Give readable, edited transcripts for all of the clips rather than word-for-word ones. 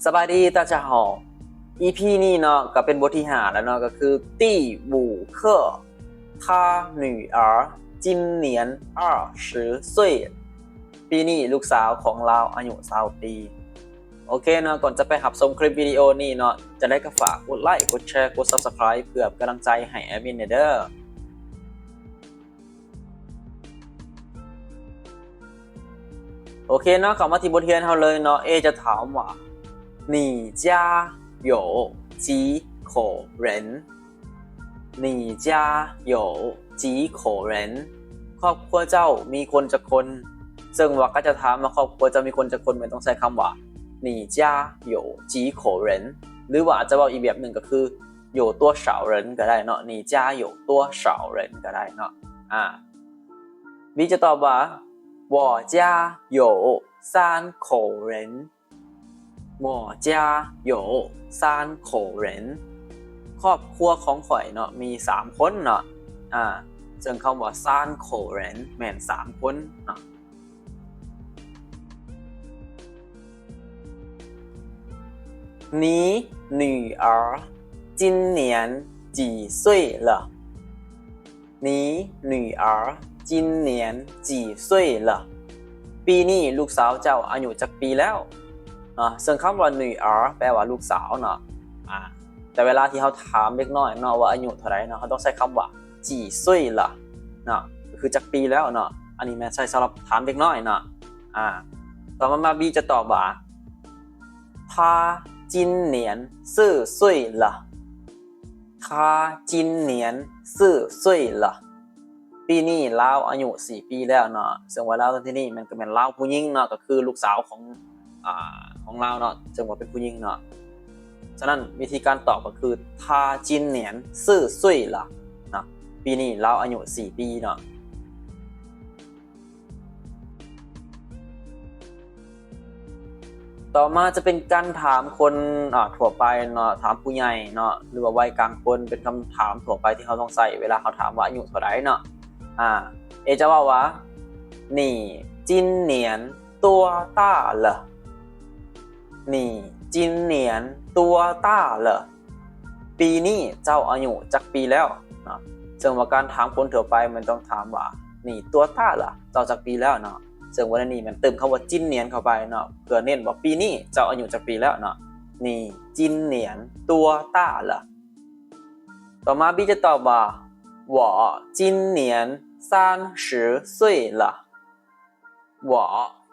สบายดี大家好 EP นี้เนาะก็เป็นบทที่5แล้วเนาะก็คือ第五课他女儿今年20岁ปีนี้ลูกสาวของเราอายุ20ปีโอเคเนาะก่อนจะไปรับชมคลิปวิดีโอนี้เนาะจะได้ก็ฝากกดไลค์กดแชร์กด Subscribe เพื่อเป็นกำลังใจให้แอดมินเด้อโอเคเนาะเข้ามาที่บทเรียนเฮาเลยเนาะจะถามว่า你家有几口人你家有几口人ครอบครัวเจ้ามีคนจักคนซึ่งว่าก็จะถามว่าครอบครัวจะมีคนจักคนไม่ต้องใช้คำว่า你家有几口人หรือว่าอาจจะบอกอีกแบบหนึ่งก็คือ有多少人ก็ได้เนาะ你家有多少人ก็ได้เนาะบีจะตอบว่า我家有3口人我家有3口人ครอบครัวของข่อยเนาะมี3คนเนาะซึ่งคำว่า3口人แม่น3คนเนาะ你女儿今年几岁了你女儿今年几岁了ปีนี้ลูกสาวเจ้าอายุจักปีแล้วซึ่งคำว่าหนุ่ยแปลว่าลูกสาวเนาะแต่เวลาที่เขาถามเล็กน้อยเนาะว่าอายุเท่าไหร่เนาะเขาต้องใช้คำว่าจีซุยละเนาะคือจักปีแล้วเนาะอันนี้แม่ใช้สำหรับถามเล็กน้อยเนาะต่อมาบีจะตอบว่า他今年4岁了他今年4岁了ปีนี้ลาวอายุ4ปีแล้วเนาะซึ่งว่าลาวตอนที่นี่มันก็เป็นลาวผู้หญิงเนาะก็คือลูกสาวของลาวเนาะซึ่งว่าเป็นผู้หญิงเนาะฉะนั้นวิธีการตอบก็คือ他今年4岁了เนาะปีนี้ลาวอายุ4ปีเนาะต่อมาจะเป็นการถามคนทั่วไปเนาะถามผู้ใหญ่เนาะหรือว่าวัยกลางคนเป็นคำถามทั่วไปที่เขาต้องใส่เวลาเขาถามว่าอายุเท่าไหร่เนาะจะว่า你今年多大了你今年多大了ปีนี้เจ้าอายุจักปีแล้วเนาะซึ่งว่าการถามคนทั่วไปมันต้องถามว่า你多大了เจ้าจักปีแล้วเนาะซึ่งวันนี้มันเติมคำว่าจิ้นเนียนเข้าไปเนาะเพื่อเน้นว่าปีนี้เจ้าอายุจักปีแล้วเนาะ你今年多大了ต่อมาบีจะตอบว่า我今年30岁了我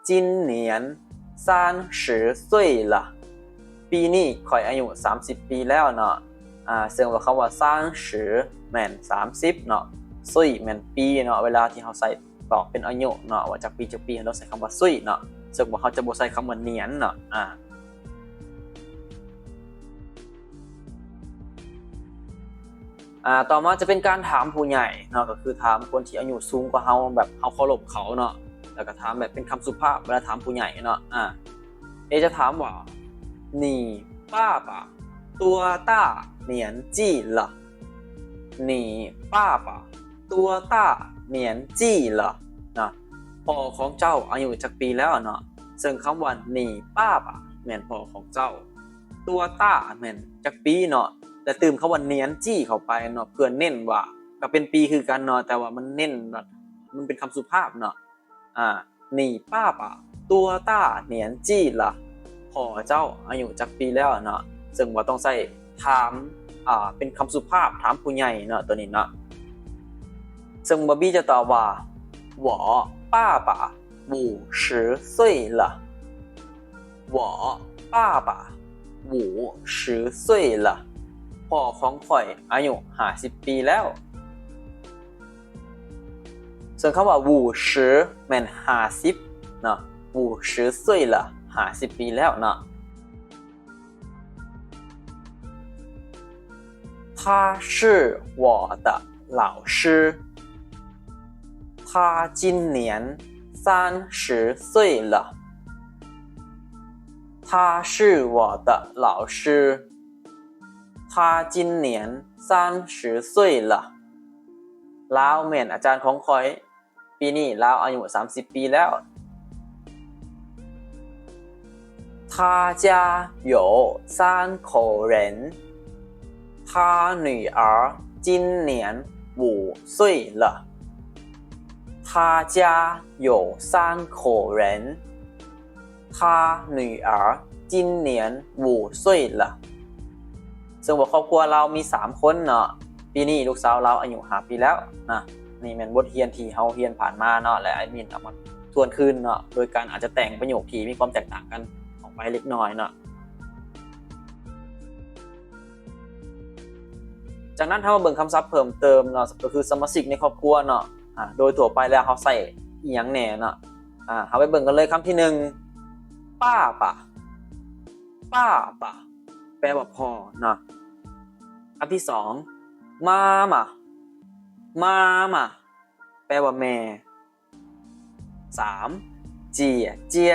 今年30岁了ปีนี้ข่อยอายุ30ปีแล้วเนาะซึ่งว่าคำว่า30แม่น30เนาะซุยแม่นปีเนาะเวลาที่เขาใส่ตอบเป็นอายุเนาะว่าจากปีเราใส่คำว่าซุยเนาะซึ่งว่าเขาจะบ่ใส่คำว่าเนียนเนาะต่อมาจะเป็นการถามผู้ใหญ่เนาะก็คือถามคนที่อายุสูงกว่าเฮาแบบเฮาเคารพเขาเนาะแล้วก็ถามแบบเป็นคำสุภาพเวลาถามผู้ใหญ่เนาะจะถามว่า你爸爸多大年纪了你爸爸多大年纪了นะพ่อของเจ้าอายุจักปีแล้วเนาะซึ่งคำว่า你爸爸แม่นพ่อของเจ้าตัวต้าแม่นจักปีเนาะแต่ตื่มคำว่าเนียนจี้เข้าไปเนาะเพื่อเน้นว่าก็เป็นปีคือกันเนาะแต่ว่ามันเน้นมันเป็นคำสุภาพเนาะ你爸爸多大年纪了พ่อเจ้าอายุจักปีแล้วเนาะซึ่งว่าต้องใส่ถามเป็นคำสุภาพถามผู้ใหญ่เนาะตัวนี้เนาะซึ่งบอบบี้จะตอบว่า我爸爸50岁了我爸爸50岁了พ่อของข่อยอายุ50ปีแล้วส่วนคำว่า50แม่น50เนาะ50岁了50ปีแล้วเนาะ他是我的老师他今年30岁了他是我的老师他今年30岁了ลาวแม่นอาจารย์ของข่อยปีนี้ลาวอายุ30ปีแล้ว他家有3口人他女儿今年5岁了他家有3口人他女儿今年5岁了ซึ่งว่าครอบครัวเรามี3คนเนาะปีนี้ลูกสาวเราอายุ5ปีแล้วนะนี่เป็นบทเรียนที่เฮาเรียนผ่านมาเนาะและไอ้มินเอามาทวนคืนเนาะโดยการอาจจะแต่งประโยคที่มีความแตกต่างกันออกไปเล็กน้อยเนาะจากนั้นถ้ามาเบิ่งคำศัพท์เพิ่มเติมเนาะก็คือสมาชิกในครอบครัวเนาะโดยทั่วไปแล้วเขาใส่อีหยังแหน่เนาะเขาไปเบิ่งกันเลยคำที่1ป้าป่ะป้าป่ะแปลว่าพ่อเนาะคำที่2มาม่ามาม่าแปลว่าแม่3เจียเจีย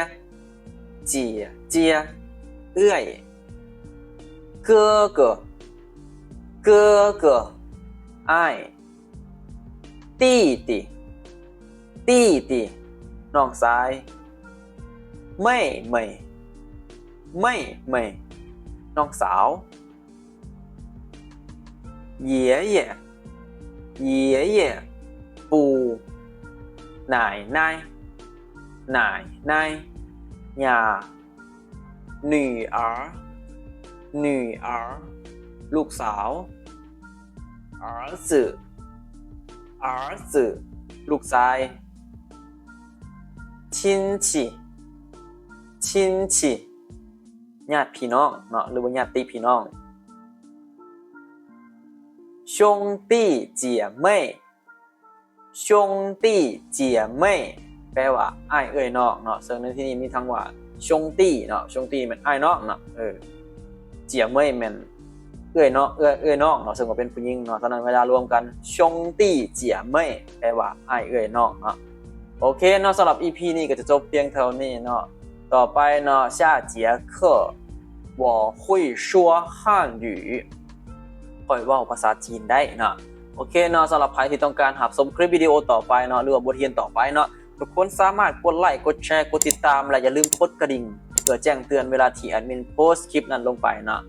เจียเจียเอื้อยเก้อเก้อเก้อเก้ออ้ายตีตีตีตีน้องชายไม่ไม่ไม่ไม่น้องสาว爷爷爷爷ปู่奶奶奶奶ย่า女儿女儿ลูกสาว儿子儿子ลูกชาย亲戚亲戚ญาติพี่น้องเนาะหรือว่าญาติพี่น้อง兄弟姐妹兄弟姐妹แปลว่าอ้ายเอ้ยน้องเนาะซึ่งในที่นี้มีทั้งว่า兄弟เนาะ兄弟แม่นอ้ายน้องเนาะ姐妹แม่นเอ้ยเนาะเอ้ยน้องเนาะซึ่งก็เป็นผู้หญิงเนาะฉะนั้นเวลารวมกัน兄弟姐妹แปลว่าอ้ายเอ้ยน้องเนาะโอเคเนาะสำหรับ EP นี้ก็จะจบเพียงเท่านี้เนาะต่อไปเนาะ下节课我会说汉语ค่อยเว้าภาษาจีนได้เนาะโอเคเนาะสำหรับใครที่ต้องการรับชมคลิปวิดีโอต่อไปเนาะหรือว่าบทเรียนต่อไปเนาะทุกคนสามารถกดไลค์กดแชร์กดติดตามและอย่าลืมกดกระดิ่งเพื่อแจ้งเตือนเวลาที่แอดมินโพสต์คลิปนั้นลงไปเนาะ